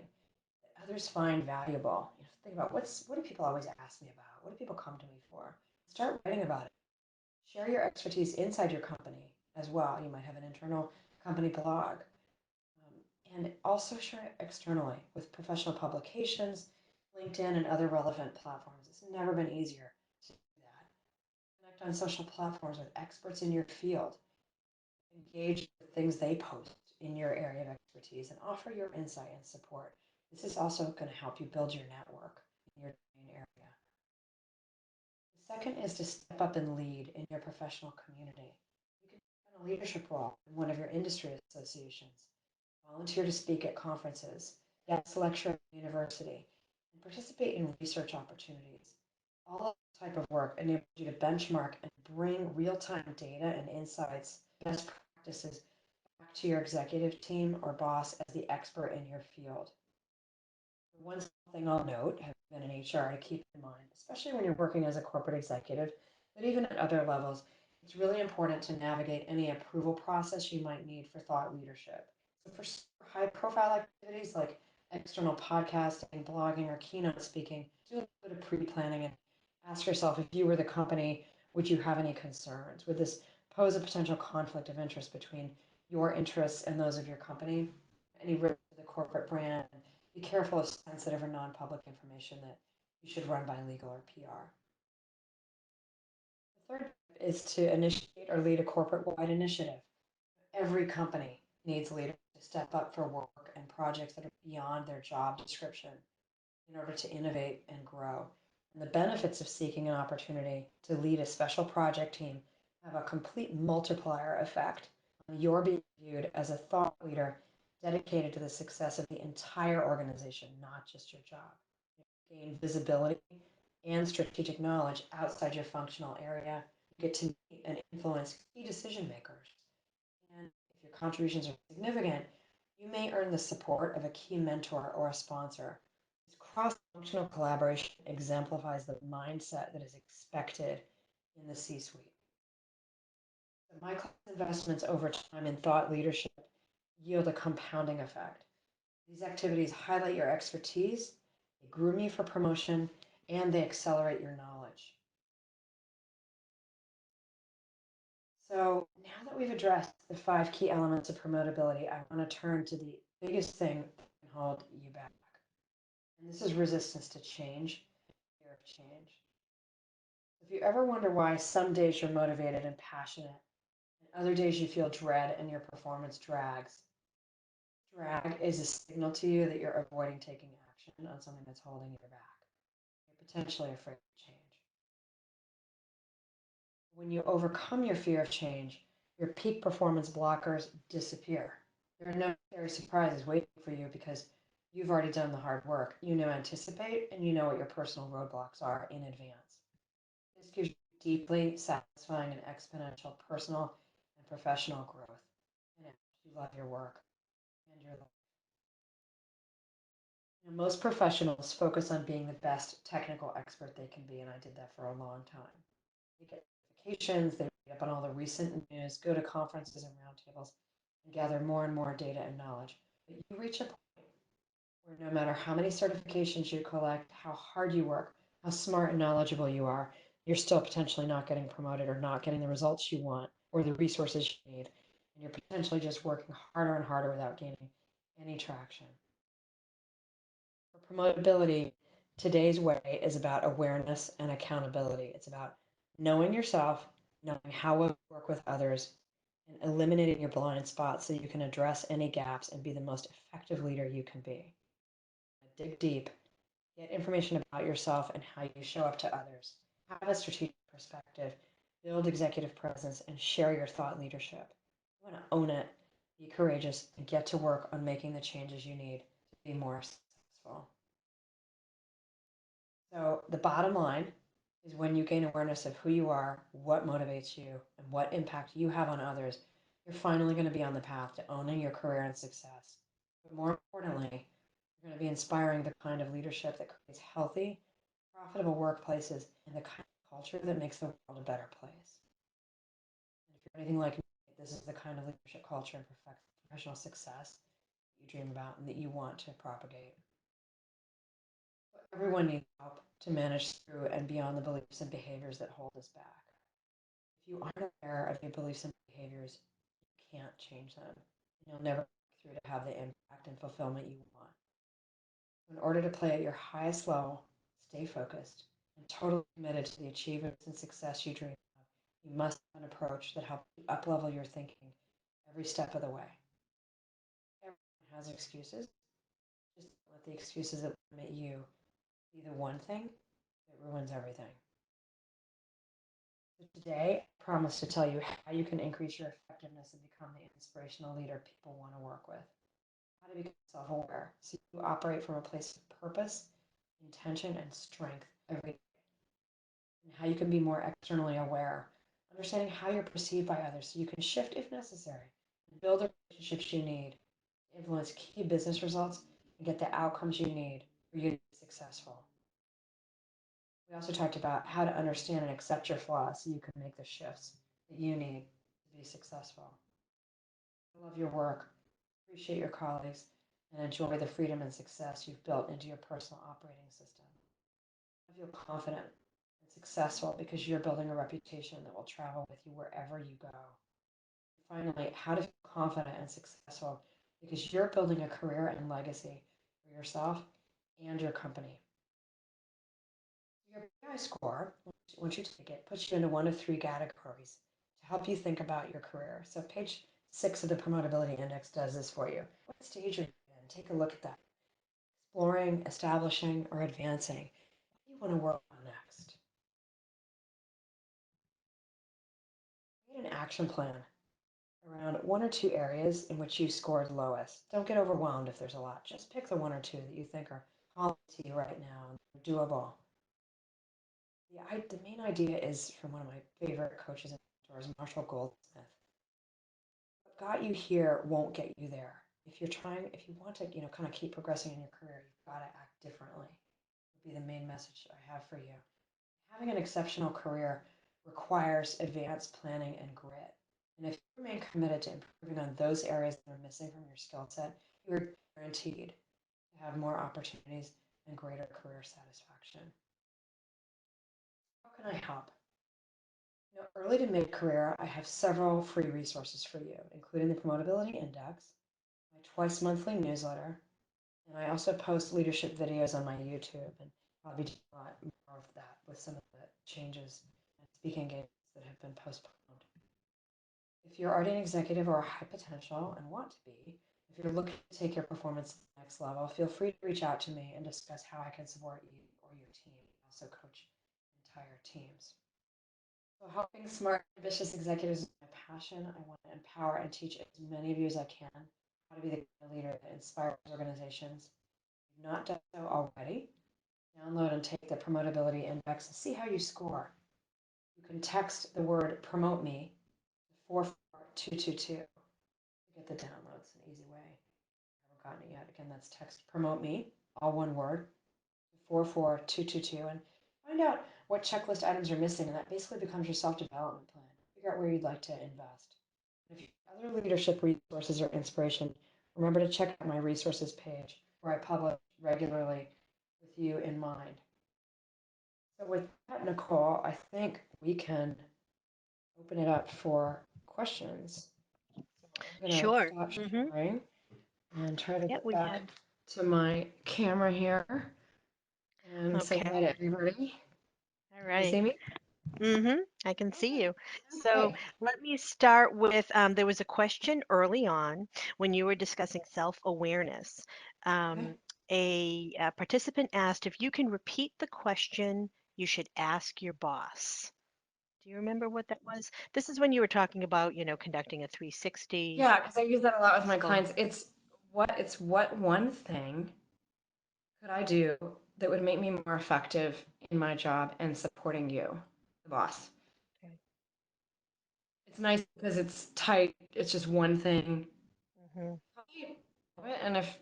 that others find valuable. Think about what do people always ask me about? What do people come to me for? Start writing about it. Share your expertise inside your company as well. You might have an internal company blog. And also share it externally with professional publications, LinkedIn, and other relevant platforms. It's never been easier to do that. Connect on social platforms with experts in your field. Engage with things they post in your area of expertise and offer your insight and support. This is also going to help you build your network in your domain area. The second is to step up and lead in your professional community. You can take on a leadership role in one of your industry associations, volunteer to speak at conferences, guest lecture at university, and participate in research opportunities. All of this type of work enables you to benchmark and bring real-time data and insights, best practices back to your executive team or boss as the expert in your field. One thing I'll note, having been in HR, to keep in mind, especially when you're working as a corporate executive, but even at other levels, it's really important to navigate any approval process you might need for thought leadership. So for high profile activities like external podcasting, blogging, or keynote speaking, do a little bit of pre-planning and ask yourself, if you were the company, would you have any concerns? Would this pose a potential conflict of interest between your interests and those of your company? Any risk to the corporate brand? Be careful of sensitive or non-public information that you should run by legal or PR. The third is to initiate or lead a corporate-wide initiative. Every company needs leaders to step up for work and projects that are beyond their job description in order to innovate and grow. And the benefits of seeking an opportunity to lead a special project team have a complete multiplier effect on your being viewed as a thought leader dedicated to the success of the entire organization, not just your job. You gain visibility and strategic knowledge outside your functional area. You get to meet and influence key decision makers. And if your contributions are significant, you may earn the support of a key mentor or a sponsor. This cross-functional collaboration exemplifies the mindset that is expected in the C-suite. My investments over time in thought leadership yield a compounding effect. These activities highlight your expertise, they groom you for promotion, and they accelerate your knowledge. So now that we've addressed the 5 key elements of promotability, I want to turn to the biggest thing that can hold you back. And this is resistance to change, fear of change. If you ever wonder why some days you're motivated and passionate, and other days you feel dread and your performance drags, drag is a signal to you that you're avoiding taking action on something that's holding you back. You're potentially afraid of change. When you overcome your fear of change, your peak performance blockers disappear. There are no scary surprises waiting for you because you've already done the hard work. You know, anticipate, and you know what your personal roadblocks are in advance. This gives you deeply satisfying and exponential personal and professional growth. And you love your work and your life. Most professionals focus on being the best technical expert they can be, and I did that for a long time. They get certifications, they read up on all the recent news, go to conferences and roundtables, and gather more and more data and knowledge. But you reach a point where no matter how many certifications you collect, how hard you work, how smart and knowledgeable you are, you're still potentially not getting promoted or not getting the results you want or the resources you need. And you're potentially just working harder and harder without gaining any traction. For promotability, today's way is about awareness and accountability. It's about knowing yourself, knowing how to work with others, and eliminating your blind spots so you can address any gaps and be the most effective leader you can be. Dig deep, get information about yourself and how you show up to others. Have a strategic perspective, build executive presence, and share your thought leadership. You want to own it, be courageous, and get to work on making the changes you need to be more successful. So, the bottom line is when you gain awareness of who you are, what motivates you, and what impact you have on others, you're finally going to be on the path to owning your career and success. But more importantly, you're going to be inspiring the kind of leadership that creates healthy, profitable workplaces and the kind of culture that makes the world a better place. And if you're anything like me, this is the kind of leadership culture and professional success that you dream about and that you want to propagate. But everyone needs help to manage through and beyond the beliefs and behaviors that hold us back. If you aren't aware of your beliefs and behaviors, you can't change them. And you'll never break through to have the impact and fulfillment you want. In order to play at your highest level, stay focused, and totally committed to the achievements and success you dream of, you must have an approach that helps you uplevel your thinking every step of the way. Everyone has excuses. Just don't let the excuses that limit you be the one thing that ruins everything. So today, I promise to tell you how you can increase your effectiveness and become the inspirational leader people want to work with. How to become self aware so you operate from a place of purpose, intention, and strength every day. And how you can be more externally aware, understanding how you're perceived by others so you can shift if necessary and build the relationships you need to influence key business results and get the outcomes you need for you to be successful. We also talked about how to understand and accept your flaws so you can make the shifts that you need to be successful. I love your work, appreciate your colleagues, and enjoy the freedom and success you've built into your personal operating system. I feel confident and successful because you're building a reputation that will travel with you wherever you go. Finally, how to feel confident and successful because you're building a career and legacy for yourself and your company. Your PI score, once you take it, puts you into one of three categories to help you think about your career. So page 6 of the Promotability Index does this for you. What stage are you in? Take a look at that. Exploring, establishing, or advancing. What do you want to work on next? Create an action plan around one or two areas in which you scored lowest. Don't get overwhelmed if there's a lot. Just pick the one or two that you think are calling to you right now and doable. The main idea is from one of my favorite coaches and mentors, Marshall Goldsmith. What got you here won't get you there. If you want to, kind of keep progressing in your career, you've got to act differently. Would be the main message I have for you. Having an exceptional career requires advanced planning and grit. And if you remain committed to improving on those areas that are missing from your skill set, you are guaranteed to have more opportunities and greater career satisfaction. How can I help? Early to mid career, I have several free resources for you, including the Promotability Index, my twice monthly newsletter, and I also post leadership videos on my YouTube, and I'll be doing a lot more of that with some of the changes and speaking engagements that have been postponed. If you're already an executive or a high potential and want to be, if you're looking to take your performance to the next level, feel free to reach out to me and discuss how I can support you or your team. I also coach entire teams. So helping smart, ambitious executives is my passion. I want to empower and teach as many of you as I can how to be the kind of leader that inspires organizations. If you've not done so already, download and take the Promotability Index and see how you score. You can text the word promote me to 44222 to get the download. It's an easy way. I haven't gotten it yet. Again, that's text promote me, all one word, to 44222 and find out what checklist items are missing, and that basically becomes your self-development plan. Figure out where you'd like to invest. And if you have other leadership resources or inspiration, remember to check out my resources page where I publish regularly with you in mind. So with that, Nicole, I think we can open it up for questions. So I'm going to Sure. stop sharing and try to Yeah, get we back had. to my camera here and say Okay. hi to everybody. All Can you see right. me? I can see you. So Okay. let me start with there was a question early on when you were discussing self-awareness. Okay. Um, a participant asked if you can repeat the question you should ask your boss. Do you remember what that was? This is when you were talking about, conducting a 360. Yeah, because I use that a lot with my So, clients. What one thing could I do that would make me more effective in my job and supporting you, the boss? okay. It's nice because it's tight. It's just one thing. Hmm. And if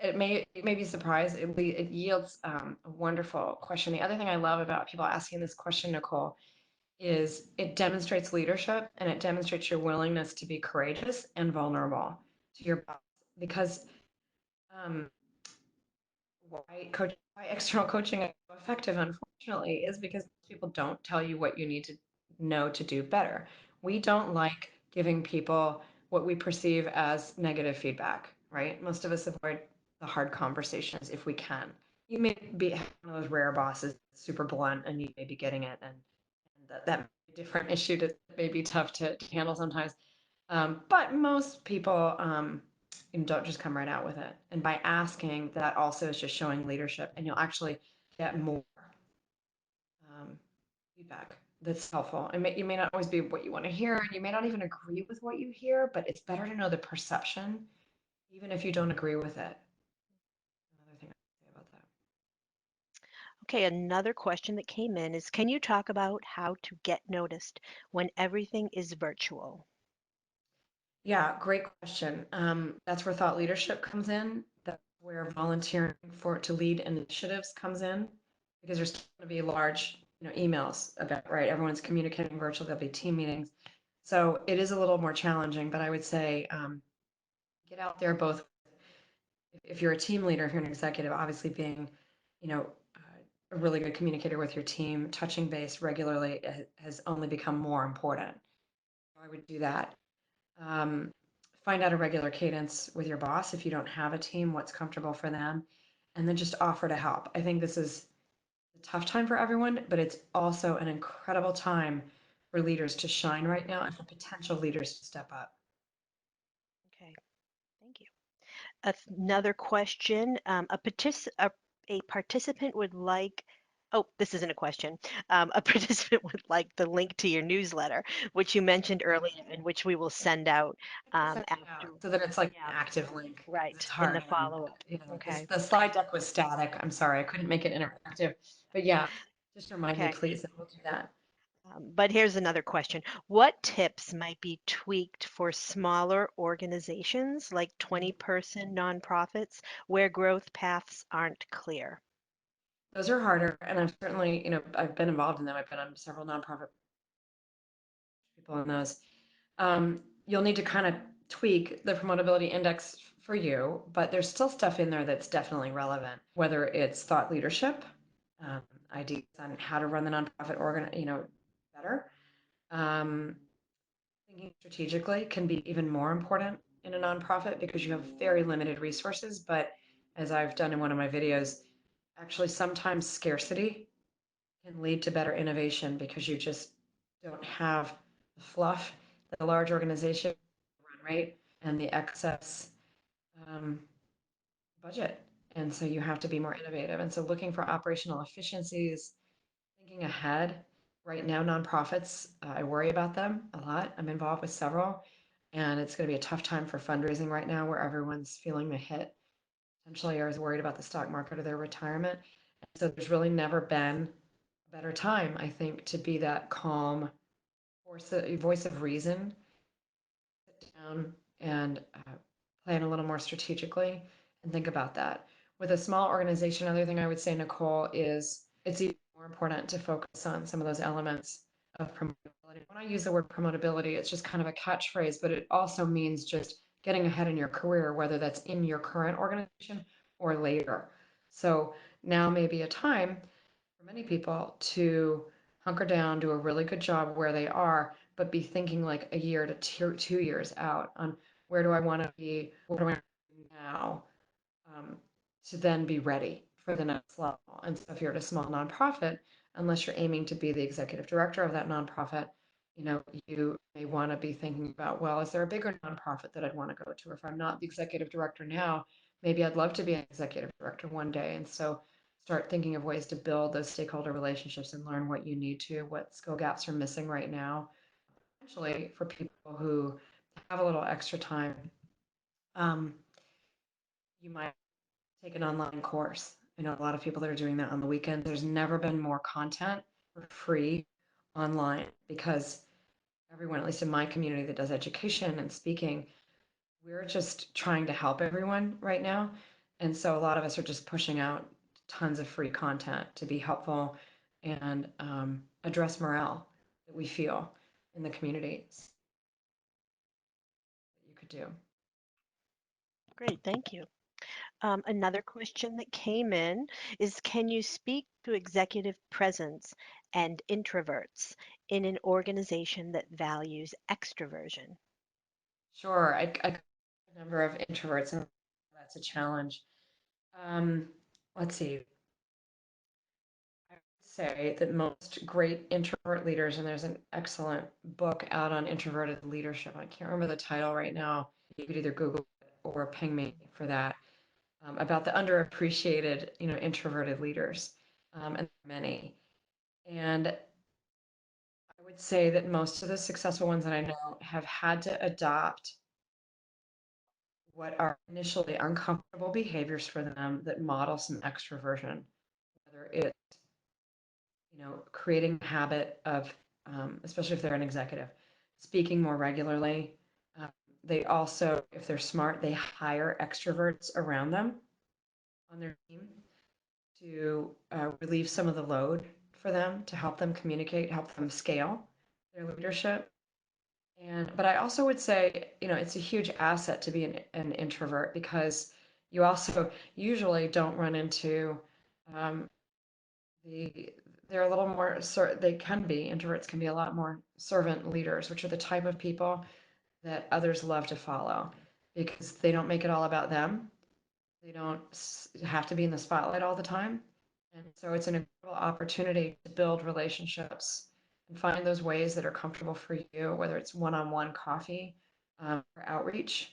it may be surprised, it yields a wonderful question. The other thing I love about people asking this question, Nicole, is it demonstrates leadership and it demonstrates your willingness to be courageous and vulnerable to your boss. Because um, why external coaching is so effective, unfortunately, is because people don't tell you what you need to know to do better. We don't like giving people what we perceive as negative feedback, right? Most of us avoid the hard conversations if we can. You may be one of those rare bosses, super blunt, and you may be getting it, and that may be a different issue that may be tough to handle sometimes. But most people don't just come right out with it. And by asking, that also is just showing leadership, and you'll actually get more um, feedback that's helpful. You may not always be what you want to hear, and you may not even agree with what you hear, but it's better to know the perception, even if you don't agree with it. Another thing I would say about that. Okay, another question that came in is, can you talk about how to get noticed when everything is virtual? Yeah, great question. That's where thought leadership comes in. That's where volunteering for to lead initiatives comes in, because there's going to be large, emails about, right? Everyone's communicating virtually. There'll be team meetings, so it is a little more challenging. But I would say get out there. Both, if you're a team leader, if you're an executive, obviously being, you know, a really good communicator with your team, touching base regularly has only become more important. I would do that. Um, find out a regular cadence with your boss if you don't have a team, what's comfortable for them, and then just offer to help. I think this is a tough time for everyone, but it's also an incredible time for leaders to shine right now and for potential leaders to step up. Okay, thank you. Another question, a participant would like, oh, this isn't a question. A participant would like the link to your newsletter, which you mentioned earlier, and which we will send out after. So that it's like Yeah, an active link. right, It's in hard the when, follow-up. Okay, the slide deck was static. I'm sorry, I couldn't make it interactive. But yeah, just remind me, okay. please, and we'll do that. But here's another question. What tips might be tweaked for smaller organizations like 20-person nonprofits where growth paths aren't clear? Those are harder, and I've certainly, I've been involved in them. I've been on several nonprofit people in those. You'll need to kind of tweak the promotability index for you, but there's still stuff in there that's definitely relevant, whether it's thought leadership, um, ideas on how to run the nonprofit organ, better. Um, thinking strategically can be even more important in a nonprofit because you have very limited resources. But as I've done in one of my videos, actually sometimes scarcity can lead to better innovation because you just don't have the fluff that a large organization run, right? And the excess um, budget. And so you have to be more innovative. And so looking for operational efficiencies, thinking ahead. Right now, nonprofits, I worry about them a lot. I'm involved with several, and it's going to be a tough time for fundraising right now where everyone's feeling the hit. Potentially, are worried about the stock market or their retirement. And so there's really never been a better time, I think, to be that calm voice of reason, sit down and plan a little more strategically and think about that. With a small organization, another thing I would say, Nicole, is it's even more important to focus on some of those elements of promotability. When I use the word promotability, it's just kind of a catchphrase, but it also means just getting ahead in your career, whether that's in your current organization or later. So now may be a time for many people to hunker down, do a really good job where they are, but be thinking like a year to 2 years out on where do I want to be, what do I want to do now, um, to then be ready for the next level. And so if you're at a small nonprofit, unless you're aiming to be the executive director of that nonprofit, you may want to be thinking about, well, is there a bigger nonprofit that I'd want to go to? Or if I'm not the executive director now, maybe I'd love to be an executive director one day. And so start thinking of ways to build those stakeholder relationships and learn what you need to, what skill gaps are missing right now. Potentially for people who have a little extra time, um, you might take an online course. I know a lot of people that are doing that on the weekend. There's never been more content for free online because everyone, at least in my community that does education and speaking, we're just trying to help everyone right now. And so a lot of us are just pushing out tons of free content to be helpful and address morale that we feel in the communities that you could do. Great, thank you. Another question that came in is, can you speak to executive presence and introverts in an organization that values extroversion? Sure, I a number of introverts, and that's a challenge. Um, let's see. I would say that most great introvert leaders, and there's an excellent book out on introverted leadership. I can't remember the title right now. You could either Google it or ping me for that, about the underappreciated, introverted leaders, and many. And I would say that most of the successful ones that I know have had to adopt what are initially uncomfortable behaviors for them that model some extroversion, whether it's, creating a habit of, especially if they're an executive, speaking more regularly. Um, they also, if they're smart, they hire extroverts around them on their team to relieve some of the load for them, to help them communicate, help them scale their leadership. But I also would say, it's a huge asset to be an introvert because you also usually don't run into um, the, they're a little more, they can be, introverts can be a lot more servant leaders, which are the type of people that others love to follow because they don't make it all about them. They don't have to be in the spotlight all the time. And so it's an incredible opportunity to build relationships and find those ways that are comfortable for you, whether it's one-on-one coffee, or outreach,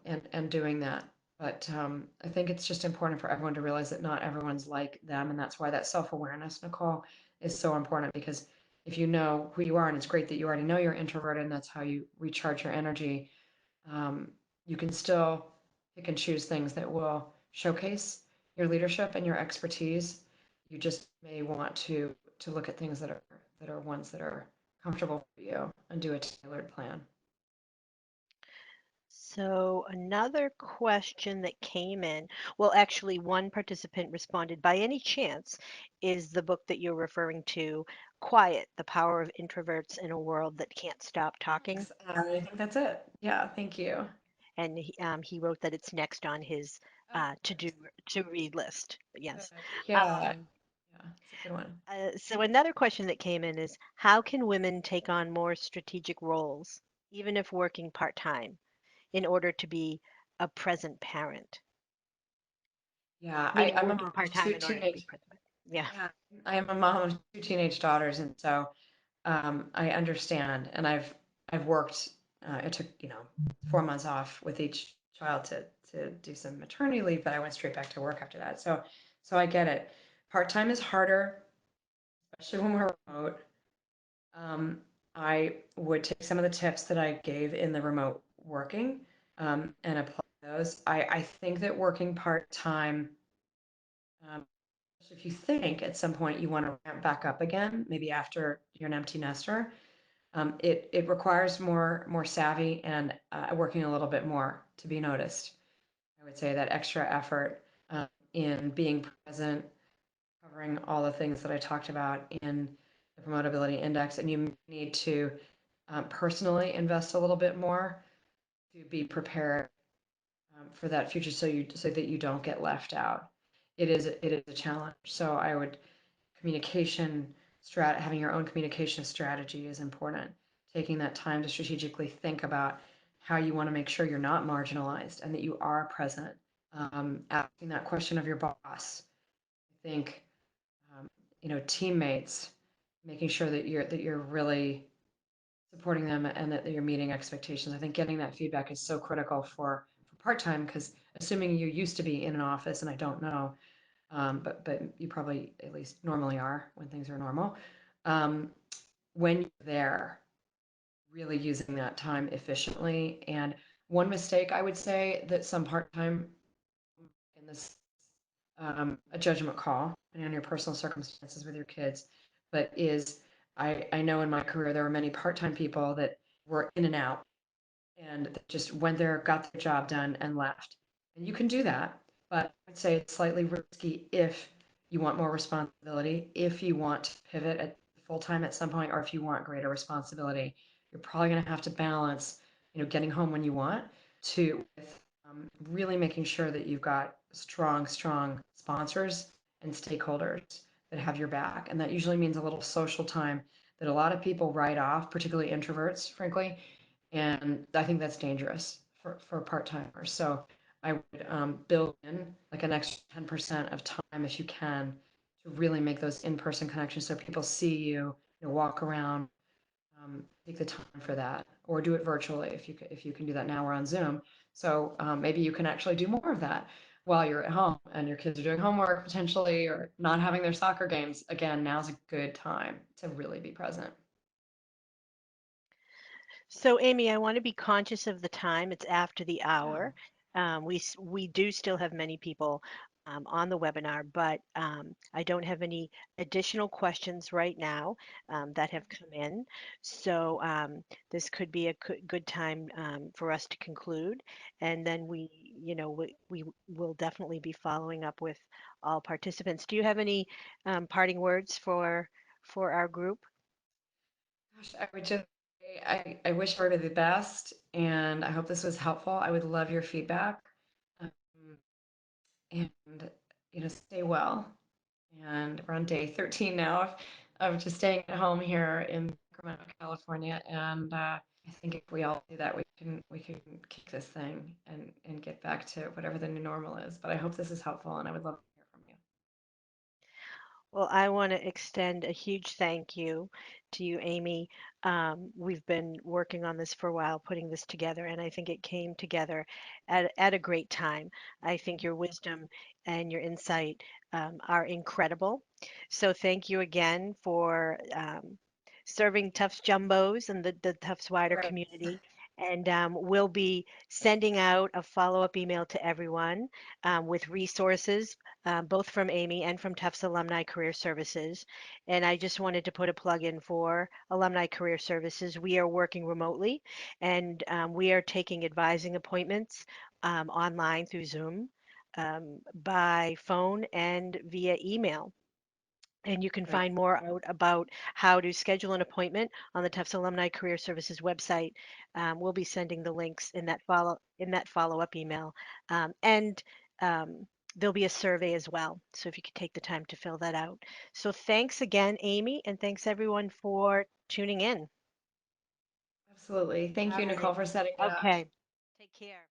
and doing that. But I think it's just important for everyone to realize that not everyone's like them. And that's why that self-awareness, Nicole, is so important because if you know who you are, and it's great that you already know you're introverted and that's how you recharge your energy, um, you can still pick and choose things that will showcase your leadership and your expertise. You just may want to look at things that are ones that are comfortable for you and do a tailored plan. So another question that came in, well, actually, one participant responded, by any chance, is the book that you're referring to, Quiet, The Power of Introverts in a World That Can't Stop Talking? Thanks. I think that's it. Yeah, thank you. And he wrote that it's next on his Oh, to do to read list. good. Yes. Yeah, Um, yeah, it's a good one. so another question that came in is, how can women take on more strategic roles, even if working part-time, in order to be a present parent? Yeah, Meaning I'm a working mom of part-time two in order to be teenage. present. Yeah. Yeah, I am a mom of two teenage daughters, and so I understand. And I've worked. It took 4 months off with each child to do some maternity leave, but I went straight back to work after that. So I get it. Part time is harder, especially when we're remote. Um, I would take some of the tips that I gave in the remote working, and apply those. I think that working part time, um, if you think at some point you want to ramp back up again, maybe after you're an empty nester, it requires more savvy and working a little bit more to be noticed. I would say that extra effort in being present, covering all the things that I talked about in the Promotability Index, and you need to personally invest a little bit more to be prepared for that future, so that you don't get left out. It is a challenge. So I would communication having your own communication strategy is important. Taking that time to strategically think about how you want to make sure you're not marginalized and that you are present. Asking that question of your boss. I think teammates, making sure that you're really supporting them and that you're meeting expectations. I think getting that feedback is so critical for part time because assuming you used to be in an office, and I don't know, but you probably at least normally are when things are normal. Um, when you're there, really using that time efficiently. And one mistake I would say that some part-time in this a judgment call depending on your personal circumstances with your kids, but is I know in my career there were many part-time people that were in and out and they just went there, got their job done, and left. And you can do that, but I'd say it's slightly risky if you want more responsibility, if you want to pivot at full time at some point, or if you want greater responsibility. You're probably going to have to balance, getting home when you want to with really making sure that you've got strong sponsors and stakeholders that have your back. And that usually means a little social time that a lot of people write off, particularly introverts, frankly, and I think that's dangerous for part-timers. So I would build in like an extra 10% of time if you can to really make those in-person connections so people see you, walk around, take the time for that, or do it virtually if you can do that now. We're on Zoom, so maybe you can actually do more of that while you're at home and your kids are doing homework potentially or not having their soccer games. Again, now's a good time to really be present. So, Amy, I want to be conscious of the time. It's after the Yeah. hour. We do still have many people on the webinar, but I don't have any additional questions right now that have come in. So this could be a good time for us to conclude, and then we will definitely be following up with all participants. Do you have any parting words for our group? Gosh, I would just say I wish everybody the best, and I hope this was helpful. I would love your feedback, um, and stay well. And we're on day 13 now of just staying at home here in Sacramento, California. And I think if we all do that, we can kick this thing and get back to whatever the new normal is. But I hope this is helpful, and I would love to hear from you. Well, I want to extend a huge thank you to you, Amy. We've been working on this for a while, putting this together, and I think it came together at a great time. I think your wisdom and your insight are incredible. So thank you again for serving Tufts Jumbos and the Tufts wider Right. community. And we'll be sending out a follow-up email to everyone with resources both from Amy and from Tufts Alumni Career Services. And I just wanted to put a plug in for Alumni Career Services. We are working remotely and we are taking advising appointments online through Zoom, by phone, and via email. And you can Right. find more out about how to schedule an appointment on the Tufts Alumni Career Services website. We'll be sending the links in that follow-up email, and there'll be a survey as well. So if you could take the time to fill that out. So thanks again, Amy, and thanks everyone for tuning in. Absolutely. Thank All you, right. Nicole, for setting it up. Okay. Take care.